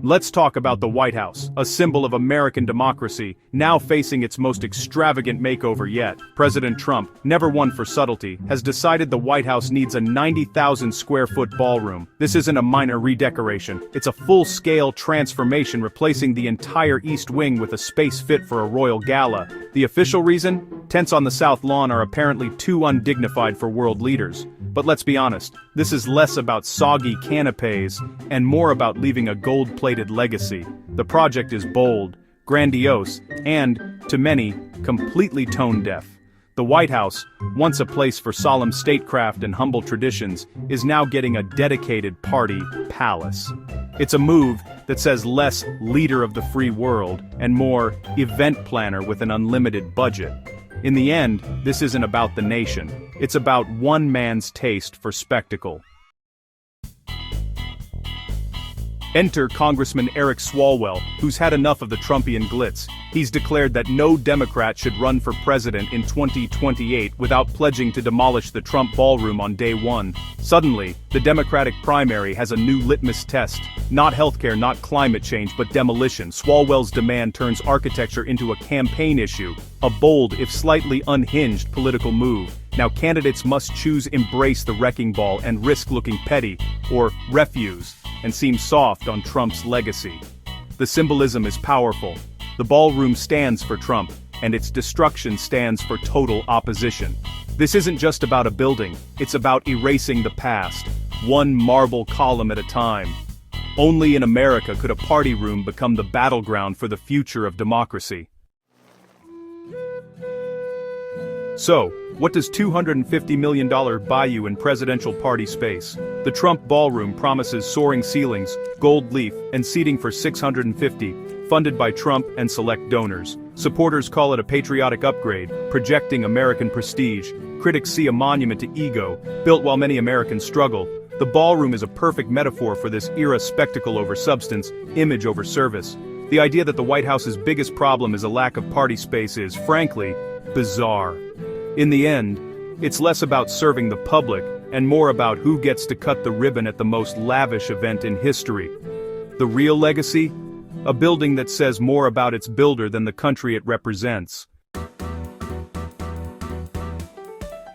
Let's talk about the White House, a symbol of American democracy, now facing its most extravagant makeover yet. President Trump, never one for subtlety, has decided the White House needs a 90,000-square-foot ballroom. This isn't a minor redecoration, it's a full-scale transformation replacing the entire East Wing with a space fit for a royal gala. The official reason? Tents on the South Lawn are apparently too undignified for world leaders. But let's be honest, this is less about soggy canapes and more about leaving a gold-plated legacy. The project is bold, grandiose, and, to many, completely tone-deaf. The White House, once a place for solemn statecraft and humble traditions, is now getting a dedicated party palace. It's a move that says less leader of the free world and more event planner with an unlimited budget. In the end, this isn't about the nation. It's about one man's taste for spectacle. Enter Congressman Eric Swalwell, who's had enough of the Trumpian glitz. He's declared that no Democrat should run for president in 2028 without pledging to demolish the Trump ballroom on day one. Suddenly, the Democratic primary has a new litmus test. Not healthcare, not climate change, but demolition. Swalwell's demand turns architecture into a campaign issue, a bold, if slightly unhinged, political move. Now candidates must choose embrace the wrecking ball and risk looking petty, or refuse, and seem soft on Trump's legacy. The symbolism is powerful. The ballroom stands for Trump, and its destruction stands for total opposition. This isn't just about a building, it's about erasing the past, one marble column at a time. Only in America could a party room become the battleground for the future of democracy. So, what does $250 million buy you in presidential party space? The Trump ballroom promises soaring ceilings, gold leaf, and seating for 650, funded by Trump and select donors. Supporters call it a patriotic upgrade, projecting American prestige. Critics see a monument to ego, built while many Americans struggle. The ballroom is a perfect metaphor for this era: spectacle over substance, image over service. The idea that the White House's biggest problem is a lack of party space is, frankly, bizarre. In the end, it's less about serving the public and more about who gets to cut the ribbon at the most lavish event in history. The real legacy? A building that says more about its builder than the country it represents.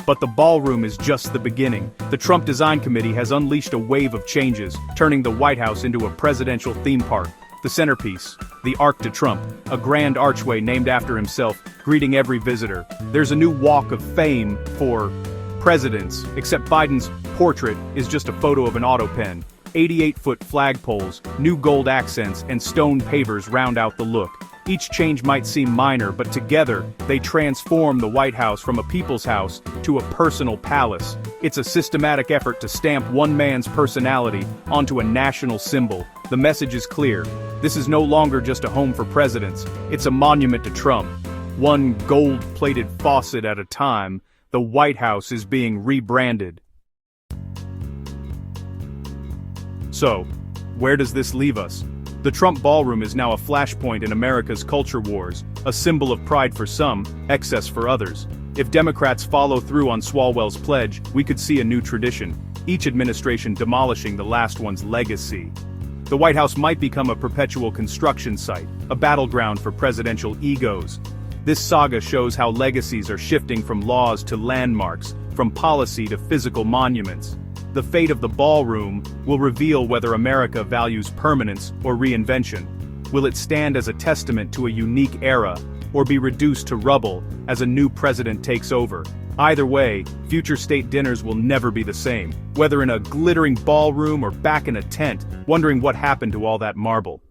But the ballroom is just the beginning. The Trump Design Committee has unleashed a wave of changes, turning the White House into a presidential theme park. The centerpiece, the Arc de Trump, a grand archway named after himself, greeting every visitor. There's a new walk of fame for presidents, except Biden's portrait is just a photo of an auto pen. 88-foot flagpoles, new gold accents, and stone pavers round out the look. Each change might seem minor, but together, they transform the White House from a people's house to a personal palace. It's a systematic effort to stamp one man's personality onto a national symbol. The message is clear. This is no longer just a home for presidents. It's a monument to Trump. One gold-plated faucet at a time, the White House is being rebranded. So, where does this leave us? The Trump ballroom is now a flashpoint in America's culture wars, a symbol of pride for some, excess for others. If Democrats follow through on Swalwell's pledge, we could see a new tradition, each administration demolishing the last one's legacy. The White House might become a perpetual construction site, a battleground for presidential egos. This saga shows how legacies are shifting from laws to landmarks, from policy to physical monuments. The fate of the ballroom will reveal whether America values permanence or reinvention. Will it stand as a testament to a unique era, or be reduced to rubble as a new president takes over? Either way, future state dinners will never be the same, whether in a glittering ballroom or back in a tent, wondering what happened to all that marble.